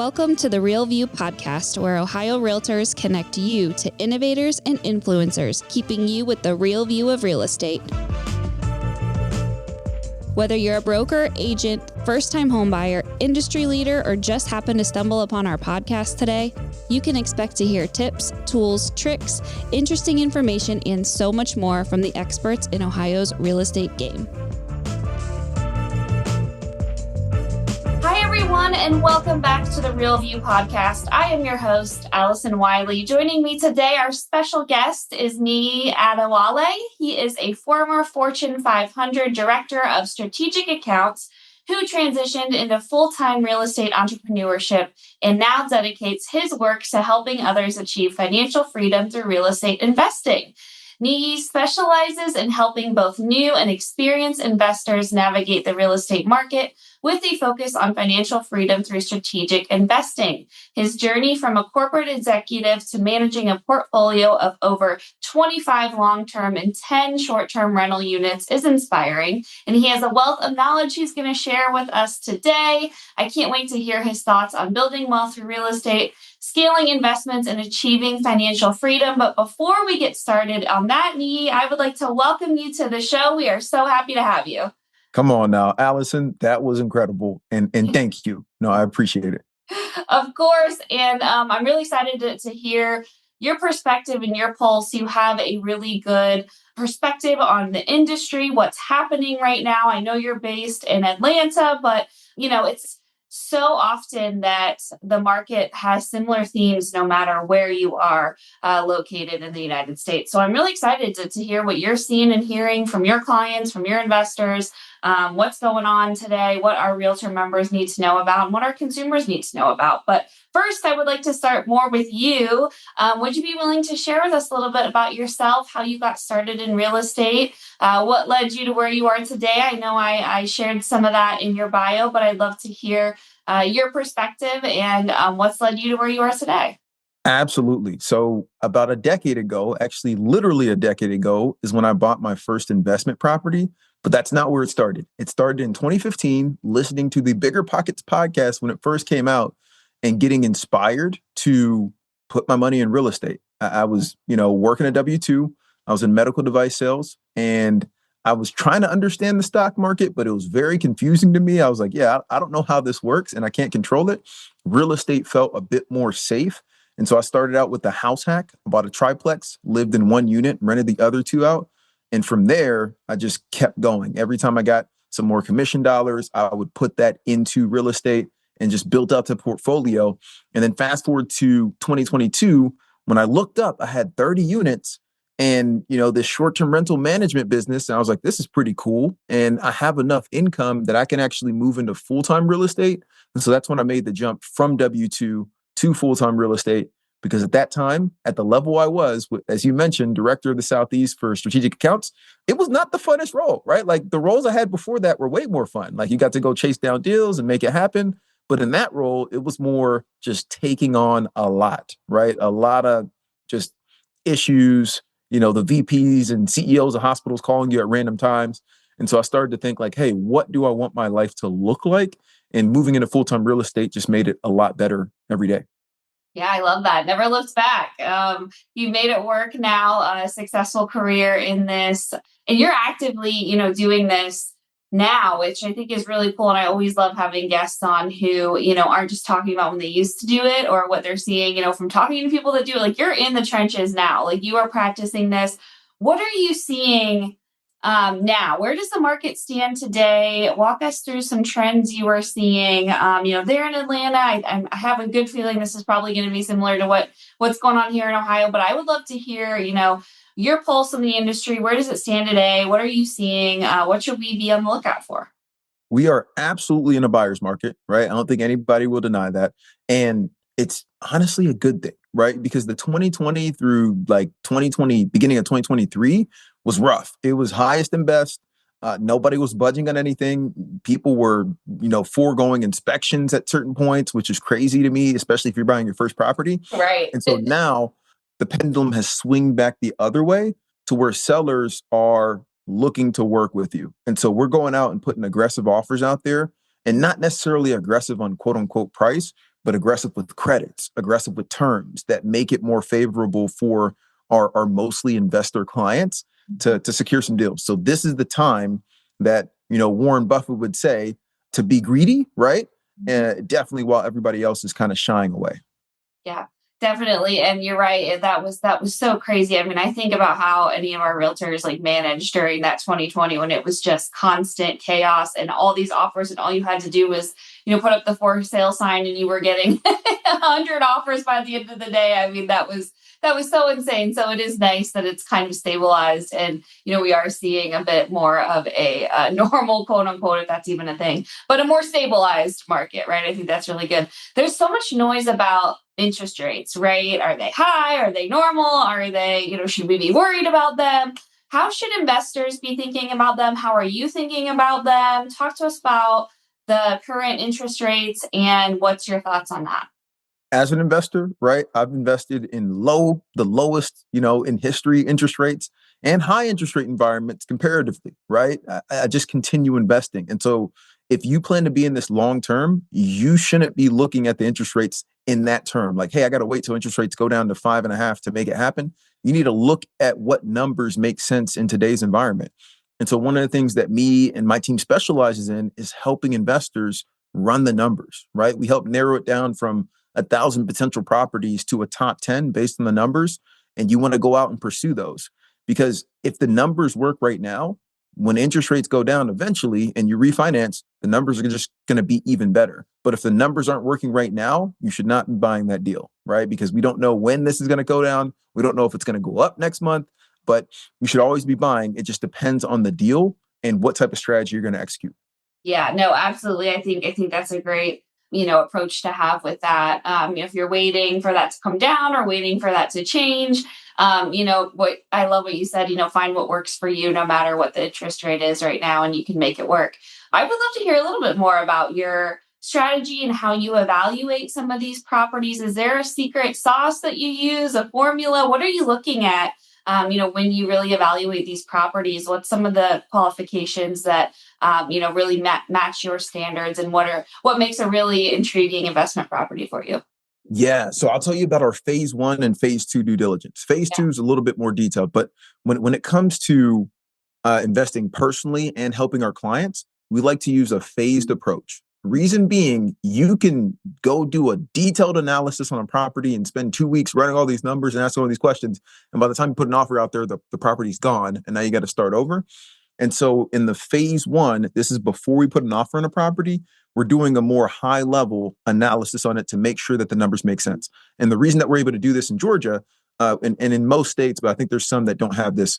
Welcome to the Real View podcast, where Ohio Realtors connect you to innovators and influencers, keeping you with the real view of real estate. Whether you're a broker, agent, first-time homebuyer, industry leader, or just happen to stumble upon our podcast today, you can expect to hear tips, tools, tricks, interesting information, and so much more from the experts in Ohio's real estate game. Hi, everyone, and welcome back to the Real View podcast. I am your host, Allison Wiley. Joining me today, our special guest is Niyi Adewole. He is a former Fortune 500 Director of Strategic Accounts who transitioned into full-time real estate entrepreneurship and now dedicates his work to helping others achieve financial freedom through real estate investing. Niyi specializes in helping both new and experienced investors navigate the real estate market with a focus on financial freedom through strategic investing. His journey from a corporate executive to managing a portfolio of over 25 long-term and 10 short-term rental units is inspiring, and he has a wealth of knowledge he's going to share with us today. I can't wait to hear his thoughts on building wealth through real estate, scaling investments, and achieving financial freedom. But before we get started on that, Niyi, I would like to welcome you to the show. We are so happy to have you. Come on now, Allison, that was incredible. And thank you. No, I appreciate it. Of course. And I'm really excited to hear your perspective and your pulse. You have a really good perspective on the industry, what's happening right now. I know you're based in Atlanta, but it's so often that the market has similar themes no matter where you are located in the United States. So I'm really excited to hear what you're seeing and hearing from your clients, from your investors, what's going on today, what our realtor members need to know about, and what our consumers need to know about. But first, I would like to start more with you. Would you be willing to share with us a little bit about yourself, how you got started in real estate, what led you to where you are today? I know I shared some of that in your bio, but I'd love to hear your perspective and what's led you to where you are today. Absolutely. So about a decade ago, actually literally a decade ago, is when I bought my first investment property. But that's not where it started. It started in 2015, listening to the Bigger Pockets podcast when it first came out and getting inspired to put my money in real estate. I was, working at W-2. I was in medical device sales, and I was trying to understand the stock market, but it was very confusing to me. I was like, I don't know how this works and I can't control it. Real estate felt a bit more safe. And so I started out with the house hack, bought a triplex, lived in one unit, rented the other two out. And from there, I just kept going. Every time I got some more commission dollars, I would put that into real estate and just built out the portfolio. And then fast forward to 2022, when I looked up, I had 30 units and, this short-term rental management business. And I was like, this is pretty cool. And I have enough income that I can actually move into full-time real estate. And so that's when I made the jump from W-2 to full-time real estate. Because at that time, at the level I was, as you mentioned, director of the Southeast for strategic accounts, it was not the funnest role, right? Like the roles I had before that were way more fun. Like you got to go chase down deals and make it happen. But in that role, it was more just taking on a lot, right? A lot of just issues, the VPs and CEOs of hospitals calling you at random times. And so I started to think like, hey, what do I want my life to look like? And moving into full-time real estate just made it a lot better every day. Yeah, I love that. Never looked back. You made it work now, a successful career in this, and you're actively, doing this now, which I think is really cool. And I always love having guests on who, aren't just talking about when they used to do it or what they're seeing, from talking to people that do it. Like you're in the trenches now, like you are practicing this. What are you seeing now? Where does the market stand today? Walk us through some trends you are seeing. There in Atlanta, I have a good feeling this is probably going to be similar to what's going on here in Ohio. But I would love to hear, your pulse in the industry. Where does it stand today? What are you seeing? What should we be on the lookout for? We are absolutely in a buyer's market, right? I don't think anybody will deny that. And it's honestly a good thing, right? Because the 2020 through like 2020, beginning of 2023 was rough. It was highest and best. Nobody was budging on anything. People were, foregoing inspections at certain points, which is crazy to me, especially if you're buying your first property. Right. And so now the pendulum has swung back the other way to where sellers are looking to work with you. And so we're going out and putting aggressive offers out there, and not necessarily aggressive on quote unquote price, but aggressive with credits, aggressive with terms that make it more favorable for our mostly investor clients to secure some deals. So this is the time that, Warren Buffett would say to be greedy, right? Definitely while everybody else is kind of shying away. Yeah, definitely. And you're right. That was so crazy. I mean, I think about how any of our realtors like managed during that 2020 when it was just constant chaos and all these offers, and all you had to do was, put up the for sale sign and you were getting 100 offers by the end of the day. I mean, that was so insane. So it is nice that it's kind of stabilized, and we are seeing a bit more of a normal, quote unquote, if that's even a thing, but a more stabilized market, right? I think that's really good. There's so much noise about interest rates, right? Are they high? Are they normal? Are they, should we be worried about them? How should investors be thinking about them? How are you thinking about them? Talk to us about the current interest rates and what's your thoughts on that? As an investor, right, I've invested in the lowest, in history interest rates and high interest rate environments comparatively, right? I just continue investing. And so if you plan to be in this long term, you shouldn't be looking at the interest rates in that term. Like, hey, I got to wait till interest rates go down to 5.5 to make it happen. You need to look at what numbers make sense in today's environment. And so one of the things that me and my team specializes in is helping investors run the numbers, right? We help narrow it down from 1,000 potential properties to a top 10 based on the numbers. And you want to go out and pursue those. Because if the numbers work right now, when interest rates go down eventually and you refinance, the numbers are just going to be even better. But if the numbers aren't working right now, you should not be buying that deal, right? Because we don't know when this is going to go down. We don't know if it's going to go up next month, but you should always be buying. It just depends on the deal and what type of strategy you're going to execute. Yeah, no, absolutely. I think that's a great, approach to have with that. If you're waiting for that to come down or waiting for that to change, what I love what you said, find what works for you no matter what the interest rate is right now, and you can make it work. I would love to hear a little bit more about your strategy and how you evaluate some of these properties. Is there a secret sauce that you use, a formula? What are you looking at? When you really evaluate these properties, what's some of the qualifications that really match your standards, and what makes a really intriguing investment property for you? Yeah. So I'll tell you about our phase one and phase two due diligence. Phase Yeah. two is a little bit more detailed, but when it comes to investing personally and helping our clients, we like to use a phased approach. Reason being, you can go do a detailed analysis on a property and spend 2 weeks running all these numbers and asking all these questions. And by the time you put an offer out there, the property's gone, and now you got to start over. And so in the phase one, this is before we put an offer on a property, we're doing a more high level analysis on it to make sure that the numbers make sense. And the reason that we're able to do this in Georgia, and in most states, but I think there's some that don't have this,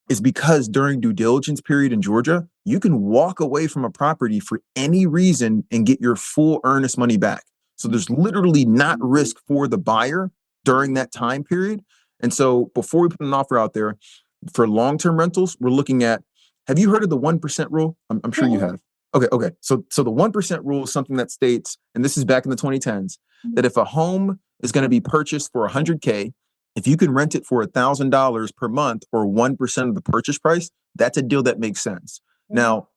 is because during due diligence period in Georgia, you can walk away from a property for any reason and get your full earnest money back. So there's literally not risk for the buyer during that time period. And so before we put an offer out there for long-term rentals, we're looking at, have you heard of the 1% rule? I'm sure you have. Okay. So the 1% rule is something that states, and this is back in the 2010s, that if a home is going to be purchased for 100K, if you can rent it for $1,000 per month or 1% of the purchase price, that's a deal that makes sense. Now,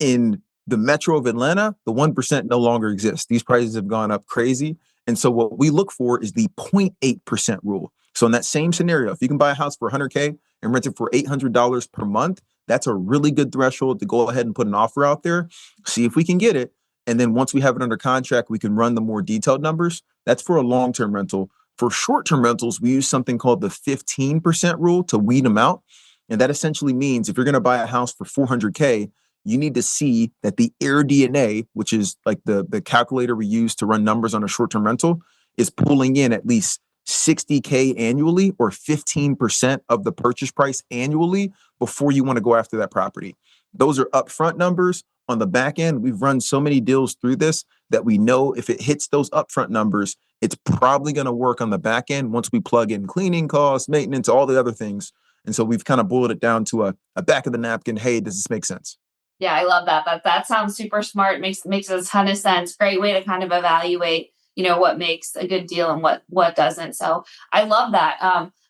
in the metro of Atlanta, the 1% no longer exists. These prices have gone up crazy. And so what we look for is the 0.8% rule. So in that same scenario, if you can buy a house for 100K and rent it for $800 per month, that's a really good threshold to go ahead and put an offer out there, see if we can get it. And then once we have it under contract, we can run the more detailed numbers. That's for a long-term rental. For short-term rentals, we use something called the 15% rule to weed them out. And that essentially means if you're going to buy a house for 400K, you need to see that the Air DNA, which is like the calculator we use to run numbers on a short-term rental, is pulling in at least 60K annually or 15% of the purchase price annually before you want to go after that property. Those are upfront numbers. On the back end, we've run so many deals through this that we know if it hits those upfront numbers, it's probably going to work on the back end once we plug in cleaning costs, maintenance, all the other things. And so we've kind of boiled it down to a back of the napkin. Hey, does this make sense? Yeah, I love that. That sounds super smart. Makes a ton of sense. Great way to kind of evaluate, what makes a good deal and what doesn't. So I love that.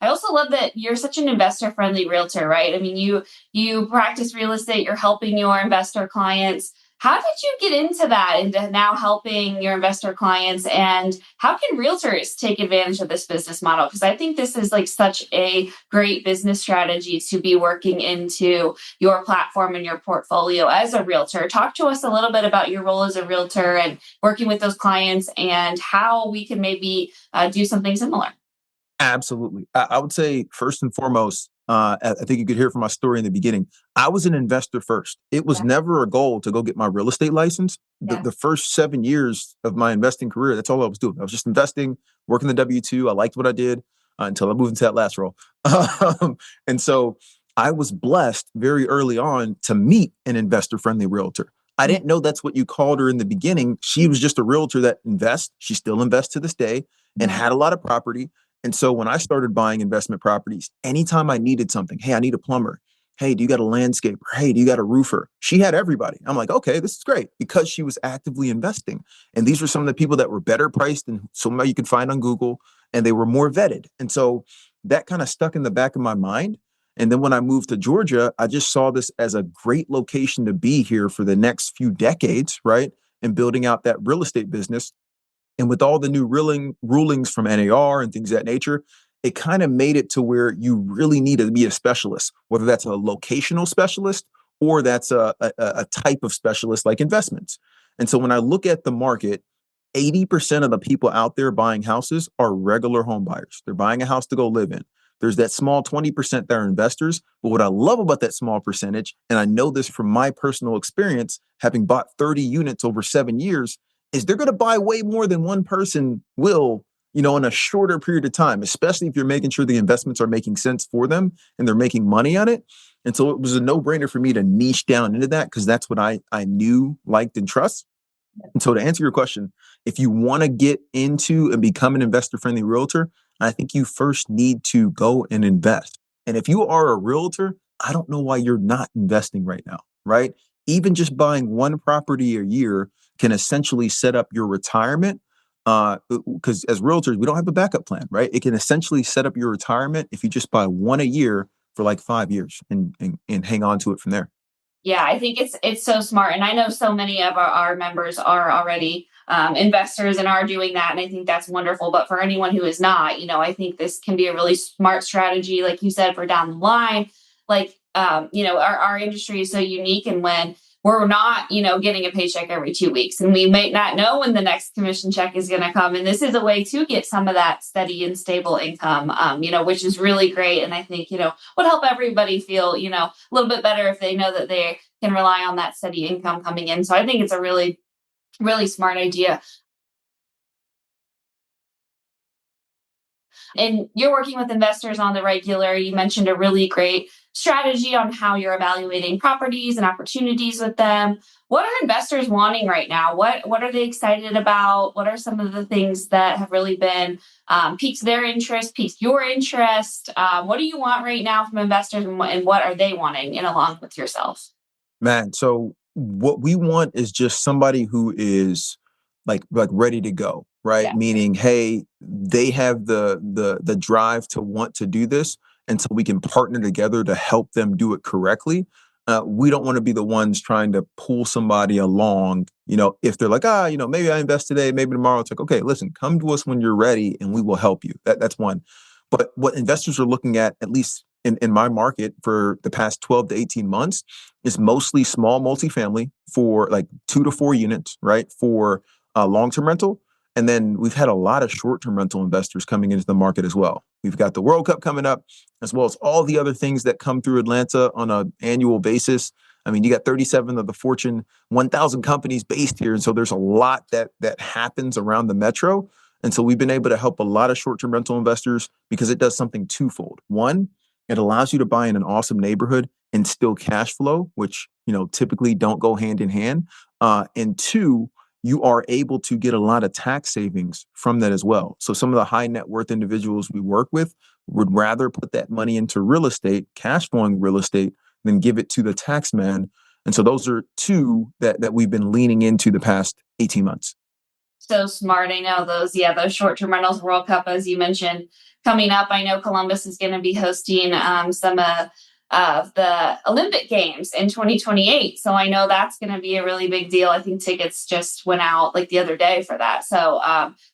I also love that you're such an investor friendly realtor, right? I mean, you practice real estate. You're helping your investor clients How did you get into that, into now helping your investor clients? And how can realtors take advantage of this business model? Because I think this is like such a great business strategy to be working into your platform and your portfolio as a realtor. Talk to us a little bit about your role as a realtor and working with those clients and how we can maybe do something similar. Absolutely. I would say first and foremost, I think you could hear from my story in the beginning. I was an investor first. It was Yeah. never a goal to go get my real estate license. Yeah. The first 7 years of my investing career, that's all I was doing. I was just investing, working the W-2. I liked what I did until I moved into that last role. And so I was blessed very early on to meet an investor-friendly realtor. I didn't know that's what you called her in the beginning. She was just a realtor that invests. She still invests to this day and had a lot of property. And so when I started buying investment properties, anytime I needed something, hey, I need a plumber. Hey, do you got a landscaper? Hey, do you got a roofer? She had everybody. I'm like, okay, this is great because she was actively investing. And these were some of the people that were better priced than somebody you could find on Google, and they were more vetted. And so that kind of stuck in the back of my mind. And then when I moved to Georgia, I just saw this as a great location to be here for the next few decades, right? And building out that real estate business. And with all the new rulings from NAR and things of that nature, it kind of made it to where you really need to be a specialist, whether that's a locational specialist or that's a type of specialist like investments. And so when I look at the market, 80% of the people out there buying houses are regular home buyers. They're buying a house to go live in. There's that small 20% that are investors. But what I love about that small percentage, and I know this from my personal experience, having bought 30 units over 7 years, is they're going to buy way more than one person will, in a shorter period of time, especially if you're making sure the investments are making sense for them and they're making money on it. And so it was a no-brainer for me to niche down into that because that's what I knew, liked, and trust. And so to answer your question, if you want to get into and become an investor-friendly realtor, I think you first need to go and invest. And if you are a realtor, I don't know why you're not investing right now, right? Even just buying one property a year can essentially set up your retirement. Because as realtors, we don't have a backup plan, right? It can essentially set up your retirement if you just buy one a year for like 5 years and hang on to it from there. Yeah, I think it's so smart, and I know so many of our members are already investors and are doing that, and I think that's wonderful. But for anyone who is not, I think this can be a really smart strategy, like you said, for down the line. Like, our industry is so unique, and when we're not, getting a paycheck every 2 weeks, and we may not know when the next commission check is going to come, and this is a way to get some of that steady and stable income, which is really great, and I think would help everybody feel a little bit better if they know that they can rely on that steady income coming in. So I think it's a really, really smart idea. And you're working with investors on the regular. You mentioned a really great strategy on how you're evaluating properties and opportunities with them. What are investors wanting right now? What are they excited about? What are some of the things that have really been piqued their interest, piqued your interest? What do you want right now from investors, and what are they wanting in along with yourself? Man, so what we want is just somebody who is like ready to go, right? Yeah. Meaning, hey, they have the drive to want to do this, and so we can partner together to help them do it correctly. We don't want to be the ones trying to pull somebody along. If they're like, maybe I invest today, maybe tomorrow. It's like, okay, listen, come to us when you're ready, and we will help you. That's one. But what investors are looking at least in my market for the past 12 to 18 months, is mostly small multifamily for like 2 to 4 units, right? For long-term rental. And then we've had a lot of short-term rental investors coming into the market as well. We've got the World Cup coming up, as well as all the other things that come through Atlanta on an annual basis. I mean, you got 37 of the Fortune 1,000 companies based here. And so there's a lot that happens around the metro. And so we've been able to help a lot of short-term rental investors because it does something twofold. One, it allows you to buy in an awesome neighborhood and still cash flow, which typically don't go hand in hand. And two, you are able to get a lot of tax savings from that as well. So some of the high net worth individuals we work with would rather put that money into real estate, cash flowing real estate, than give it to the tax man. And so those are two that we've been leaning into the past 18 months. So smart. I know those short-term rentals World Cup, as you mentioned, coming up. I know Columbus is going to be hosting some of the Olympic Games in 2028. So I know that's going to be a really big deal. I think tickets just went out like the other day for that. So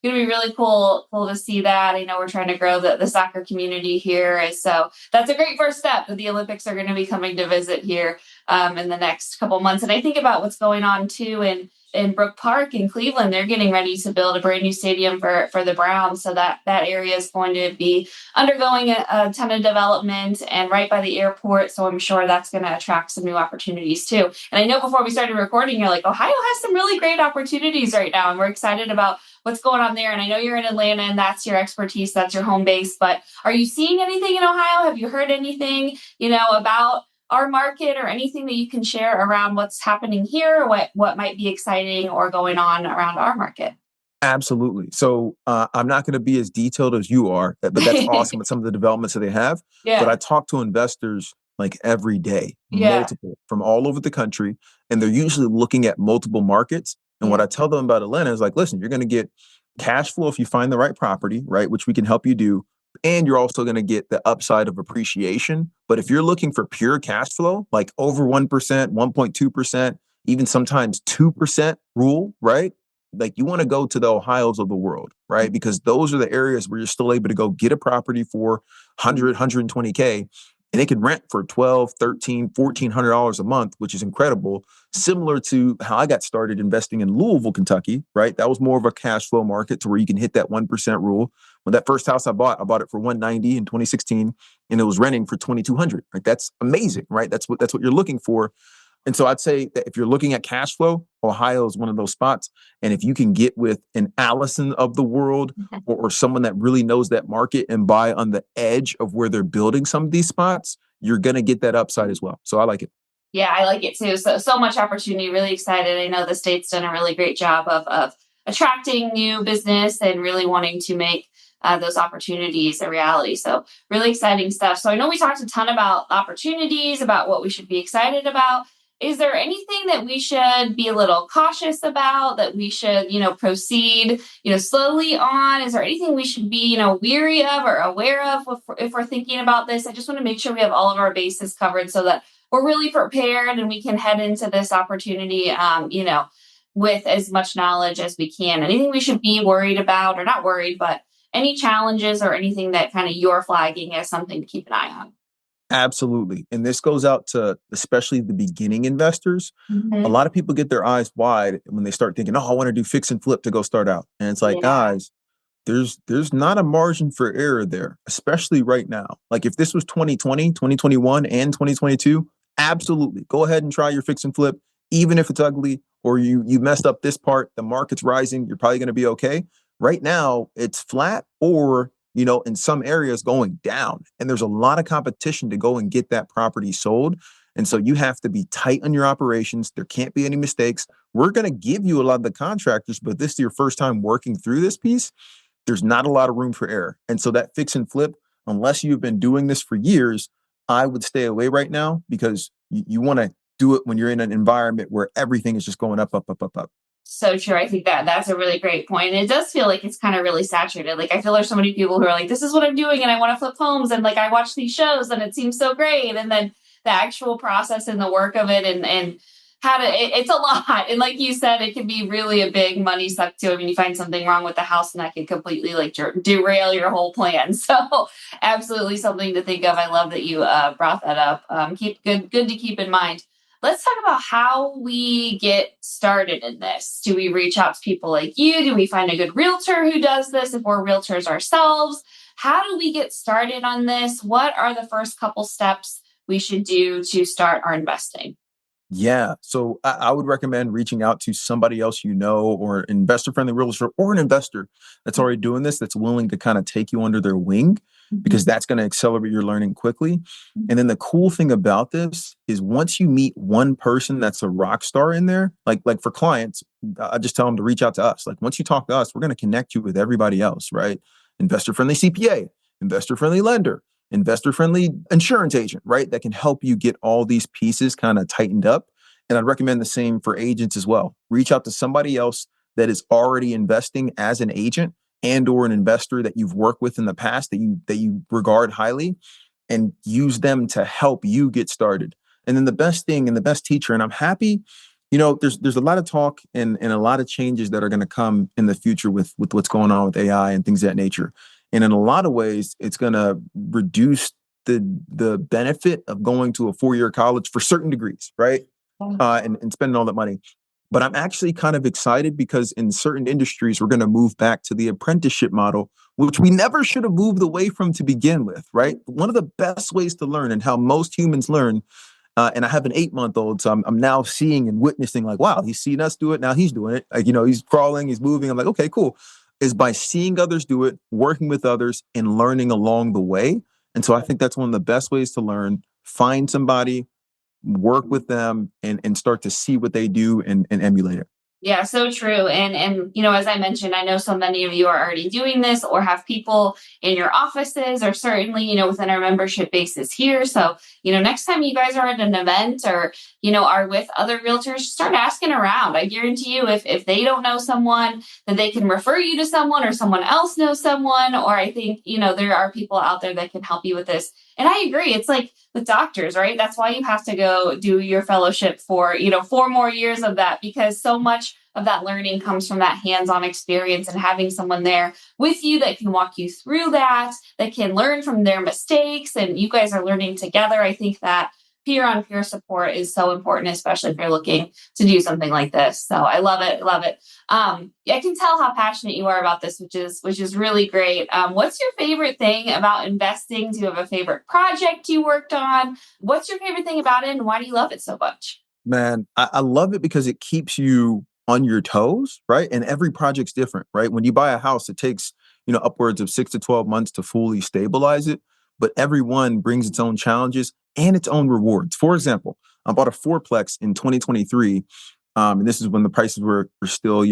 going to be really cool to see that. I know we're trying to grow the soccer community here. So that's a great first step that the Olympics are going to be coming to visit here in the next couple months. And I think about what's going on too in Brook Park in Cleveland. They're getting ready to build a brand new stadium for the Browns. So that area is going to be undergoing a ton of development and right by the airport. So I'm sure that's going to attract some new opportunities too. And I know before we started recording, you're like, Ohio has some really great opportunities right now. And we're excited about what's going on there. And I know you're in Atlanta and that's your expertise, that's your home base, but are you seeing anything in Ohio? Have you heard anything, about our market or anything that you can share around what's happening here, or what might be exciting or going on around our market? Absolutely. So I'm not going to be as detailed as you are, but that's awesome with some of the developments that they have. But Yeah. I talk to investors like every day, Yeah. multiple from all over the country, and they're usually looking at multiple markets. And what I tell them about Atlanta is like, listen, you're going to get cash flow if you find the right property, right? Which we can help you do. And you're also going to get the upside of appreciation. But if you're looking for pure cash flow, like over 1%, 1.2%, even sometimes 2% rule, right? Like you want to go to the Ohios of the world, right? Because those are the areas where you're still able to go get a property for 100, 120K and it can rent for 12, 13, $1,400 a month, which is incredible. Similar to how I got started investing in Louisville, Kentucky, right? That was more of a cash flow market to where you can hit that 1% rule. When that first house I bought it for 190 in 2016 and it was renting for 2,200. Like that's amazing, right? That's what you're looking for. And so I'd say that if you're looking at cash flow, Ohio is one of those spots. And if you can get with an Allison of the world or someone that really knows that market and buy on the edge of where they're building some of these spots, you're going to get that upside as well. So I like it. Yeah, I like it too. So much opportunity. Really excited. I know the state's done a really great job of attracting new business and really wanting to make those opportunities a reality. So really exciting stuff. So I know we talked a ton about opportunities, about what we should be excited about. Is there anything that we should be a little cautious about, that we should, proceed, slowly on? Is there anything we should be, weary of or aware of if we're thinking about this? I just want to make sure we have all of our bases covered so that we're really prepared and we can head into this opportunity, with as much knowledge as we can. Anything we should be worried about, or not worried, but any challenges or anything that kind of you're flagging as something to keep an eye on? Absolutely. And this goes out to especially the beginning investors. A Mm-hmm. lot of people get their eyes wide when they start thinking, oh, I want to do fix and flip to go start out. And it's like, Yeah. guys, there's not a margin for error there, especially right now. Like if this was 2020, 2021, and 2022, absolutely. Go ahead and try your fix and flip, even if it's ugly or you messed up this part, the market's rising, you're probably going to be okay. Right now, it's flat or in some areas going down. And there's a lot of competition to go and get that property sold. And so you have to be tight on your operations. There can't be any mistakes. We're going to give you a lot of the contractors, but this is your first time working through this piece. There's not a lot of room for error. And so that fix and flip, unless you've been doing this for years, I would stay away right now because you want to do it when you're in an environment where everything is just going up, up, up, up, up. So true. I think that's a really great point. And it does feel like it's kind of really saturated. Like I feel there's so many people who are like, this is what I'm doing and I want to flip homes. And like I watch these shows and it seems so great. And then the actual process and the work of it and how to it's a lot. And like you said, it can be really a big money suck too. I mean, you find something wrong with the house and that can completely like derail your whole plan. So absolutely something to think of. I love that you brought that up. Keep good to keep in mind. Let's talk about how we get started in this. Do we reach out to people like you? Do we find a good realtor who does this if we're realtors ourselves? How do we get started on this? What are the first couple steps we should do to start our investing? Yeah. So I would recommend reaching out to somebody else or an investor-friendly realtor or an investor that's already doing this, that's willing to kind of take you under their wing, because that's going to accelerate your learning quickly. And then the cool thing about this is once you meet one person that's a rock star in there, like for clients, I just tell them to reach out to us. Like once you talk to us, we're going to connect you with everybody else, right? Investor-friendly CPA, investor-friendly lender, investor-friendly insurance agent, right? That can help you get all these pieces kind of tightened up. And I'd recommend the same for agents as well. Reach out to somebody else that is already investing as an agent and or an investor that you've worked with in the past that you regard highly, and use them to help you get started. And then the best thing and the best teacher, and I'm happy, there's a lot of talk and a lot of changes that are going to come in the future with what's going on with AI and things of that nature. And in a lot of ways, it's going to reduce the benefit of going to a 4-year college for certain degrees, right? And spending all that money. But I'm actually kind of excited because in certain industries, we're going to move back to the apprenticeship model, which we never should have moved away from to begin with, right? One of the best ways to learn and how most humans learn, and I have an 8-month-old, so I'm now seeing and witnessing like, wow, he's seen us do it. Now he's doing it. Like, he's crawling, he's moving. I'm like, okay, cool. Is by seeing others do it, working with others, and learning along the way. And so I think that's one of the best ways to learn. Find somebody, work with them, and start to see what they do and emulate it. Yeah, so true. And as I mentioned, I know so many of you are already doing this or have people in your offices or certainly, within our membership bases here. So, next time you guys are at an event or, are with other realtors, start asking around. I guarantee you if they don't know someone, that they can refer you to someone or someone else knows someone. Or I think, there are people out there that can help you with this. And I agree. It's like with doctors, right? That's why you have to go do your fellowship for, 4 more years of that, because so much of that learning comes from that hands-on experience and having someone there with you that can walk you through that can learn from their mistakes, and you guys are learning together. I think that peer-on-peer support is so important, especially if you're looking to do something like this. So I love it. Love it. I can tell how passionate you are about this, which is really great. What's your favorite thing about investing? Do you have a favorite project you worked on? What's your favorite thing about it, and why do you love it so much? Man, I love it because it keeps you on your toes, right? And every project's different, right? When you buy a house, it takes, upwards of 6 to 12 months to fully stabilize it, but every one brings its own challenges and its own rewards. For example, I bought a fourplex in 2023, and this is when the prices were still,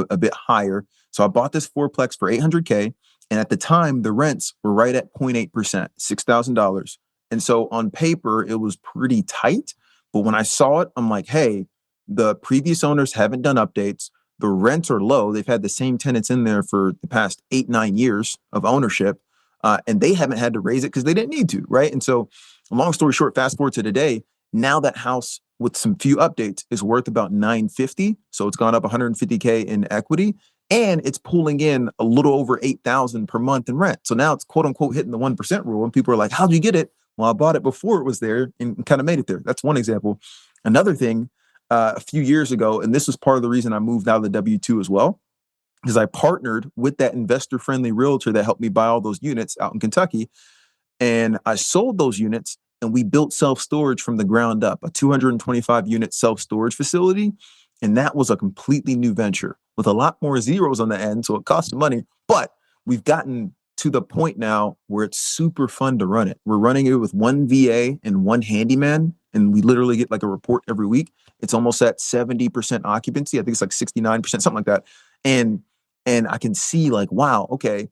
a bit higher. So I bought this fourplex for 800K, and at the time, the rents were right at 0.8%, $6,000. And so on paper, it was pretty tight. But when I saw it, I'm like, hey, the previous owners haven't done updates. The rents are low. They've had the same tenants in there for the past 8, 9 years of ownership, and they haven't had to raise it because they didn't need to, right? And so, long story short, fast forward to today. Now that house with some few updates is worth about 950. So it's gone up 150K in equity, and it's pulling in a little over 8,000 per month in rent. So now it's quote unquote hitting the 1% rule, and people are like, "How'd you get it?" Well, I bought it before it was there and kind of made it there. That's one example. Another thing, a few years ago, and this was part of the reason I moved out of the W-2 as well, because I partnered with that investor-friendly realtor that helped me buy all those units out in Kentucky. And I sold those units and we built self-storage from the ground up, a 225 unit self-storage facility. And that was a completely new venture with a lot more zeros on the end. So it cost money, but we've gotten to the point now where it's super fun to run it. We're running it with one VA and one handyman, and we literally get like a report every week. It's almost at 70% occupancy. I think it's like 69%, something like that. And I can see like, wow, okay,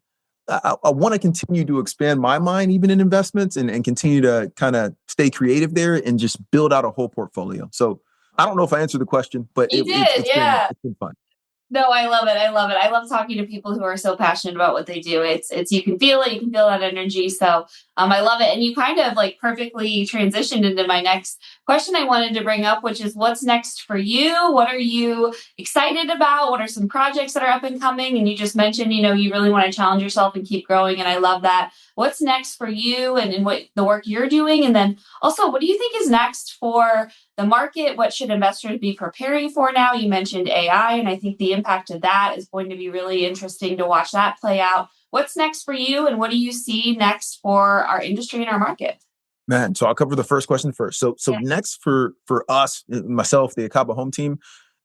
I want to continue to expand my mind, even in investments, and continue to kind of stay creative there and just build out a whole portfolio. So I don't know if I answered the question, but You did, yeah. it's been fun. No, I love it. I love it. I love talking to people who are so passionate about what they do. It's you can feel it, you can feel that energy. So I love it. And you kind of like perfectly transitioned into my next question I wanted to bring up, which is what's next for you? What are you excited about? What are some projects that are up and coming? And you just mentioned, you really want to challenge yourself and keep growing. And I love that. What's next for you and what the work you're doing? And then also, what do you think is next for the market? What should investors be preparing for now? You mentioned AI, and I think the impact of that is going to be really interesting to watch that play out. What's next for you, and what do you see next for our industry and our market? Man, so I'll cover the first question first. So Yeah. next for us, myself, the Acaba home team,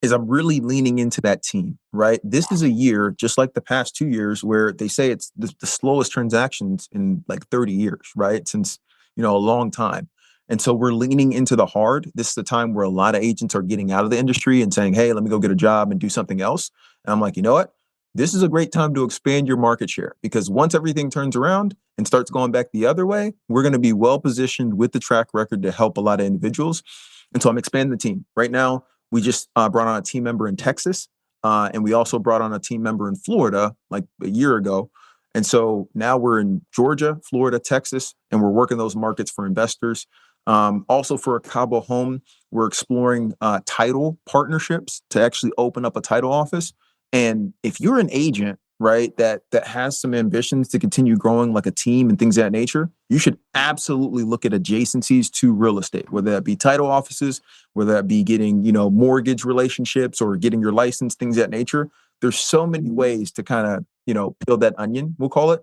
is I'm really leaning into that team, right? This is a year, just like the past 2 years, where they say it's the slowest transactions in like 30 years, right? Since, a long time. And so we're leaning into the hard. This is the time where a lot of agents are getting out of the industry and saying, hey, let me go get a job and do something else. And I'm like, you know what? This is a great time to expand your market share, because once everything turns around and starts going back the other way, we're going to be well positioned with the track record to help a lot of individuals. And so I'm expanding the team. Right now, we just brought on a team member in Texas, and we also brought on a team member in Florida like a year ago. And so now we're in Georgia, Florida, Texas, and we're working those markets for investors. Also for a Cabo home, we're exploring title partnerships to actually open up a title office. And if you're an agent, right, that has some ambitions to continue growing like a team and things of that nature, you should absolutely look at adjacencies to real estate, whether that be title offices, whether that be getting, mortgage relationships or getting your license, things of that nature. There's so many ways to kind of, peel that onion, we'll call it.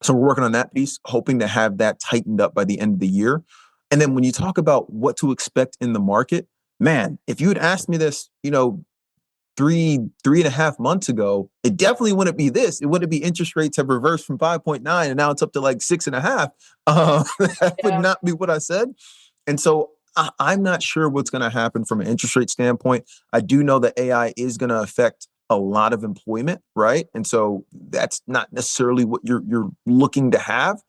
So we're working on that piece, hoping to have that tightened up by the end of the year. And then when you talk about what to expect in the market, man, if you had asked me this, 3.5 months ago, it definitely wouldn't be this. It wouldn't be interest rates have reversed from 5.9 and now it's up to like 6.5. That would not be what I said. And so I'm not sure what's going to happen from an interest rate standpoint. I do know that AI is going to affect a lot of employment, right? And so that's not necessarily what you're looking to have.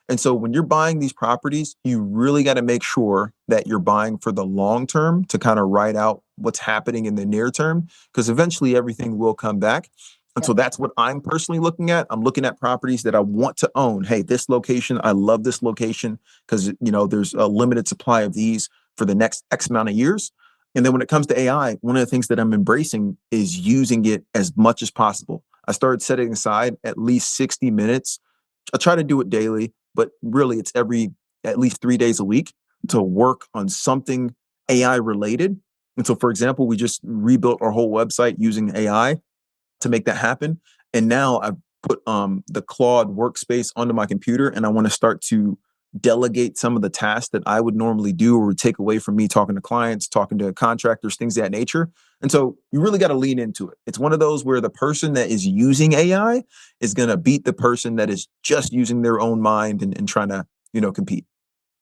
And so when you're buying these properties, you really got to make sure that you're buying for the long term to kind of ride out what's happening in the near term, because eventually everything will come back. And so that's what I'm personally looking at. I'm looking at properties that I want to own. Hey, this location, I love this location because, there's a limited supply of these for the next X amount of years. And then when it comes to AI, one of the things that I'm embracing is using it as much as possible. I started setting aside at least 60 minutes. I try to do it daily, but really it's at least 3 days a week to work on something AI related. And so, for example, we just rebuilt our whole website using AI to make that happen. And now I've put the Claude workspace onto my computer, and I want to start to delegate some of the tasks that I would normally do or would take away from me talking to clients, talking to contractors, things of that nature. And so you really got to lean into it. It's one of those where the person that is using AI is going to beat the person that is just using their own mind and trying to, compete.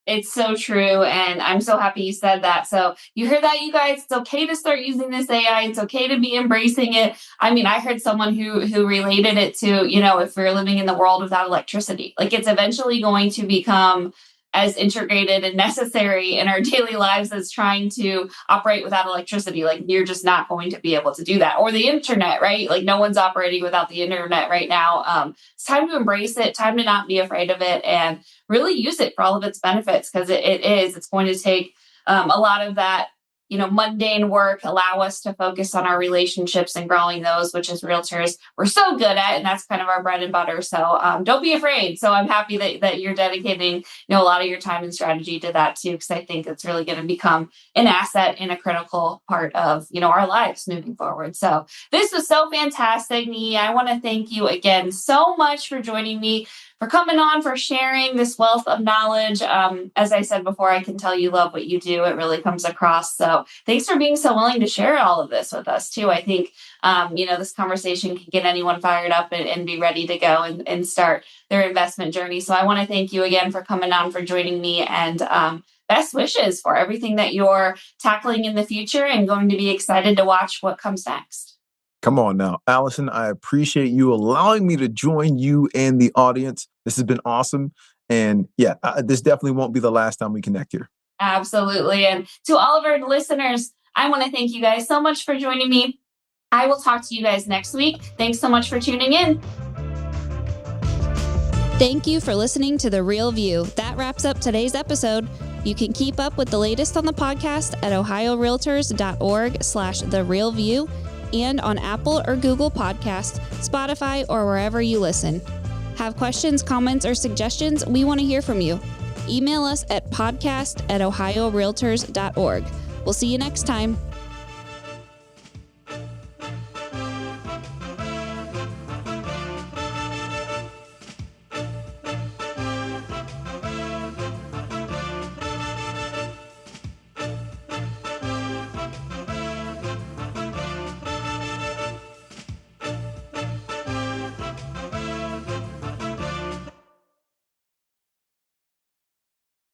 It's so true. And I'm so happy you said that. So you hear that, you guys? It's okay to start using this AI. It's okay to be embracing it. I mean, I heard someone who related it to, if we're living in the world without electricity, like it's eventually going to become as integrated and necessary in our daily lives as trying to operate without electricity. Like you're just not going to be able to do that. Or the internet, right? Like no one's operating without the internet right now. It's time to embrace it, time to not be afraid of it, and really use it for all of its benefits, because it's going to take a lot of that, mundane work, allow us to focus on our relationships and growing those, which is realtors we're so good at, and that's kind of our bread and butter. So don't be afraid. So I'm happy that you're dedicating a lot of your time and strategy to that too, because I think it's really going to become an asset and a critical part of our lives moving forward. So this was so fantastic, Niyi. I want to thank you again so much for joining me, for coming on, for sharing this wealth of knowledge. As I said before, I can tell you love what you do. It really comes across. So thanks for being so willing to share all of this with us too. I think, this conversation can get anyone fired up and be ready to go and start their investment journey. So I want to thank you again for coming on, for joining me, and best wishes for everything that you're tackling in the future, and going to be excited to watch what comes next. Come on now, Allison, I appreciate you allowing me to join you and the audience. This has been awesome. And yeah, this definitely won't be the last time we connect here. Absolutely. And to all of our listeners, I want to thank you guys so much for joining me. I will talk to you guys next week. Thanks so much for tuning in. Thank you for listening to The Real View. That wraps up today's episode. You can keep up with the latest on the podcast at ohiorealtors.org/therealview and on Apple or Google Podcasts, Spotify, or wherever you listen. Have questions, comments, or suggestions? We want to hear from you. Email us at podcast@ohiorealtors.org. We'll see you next time.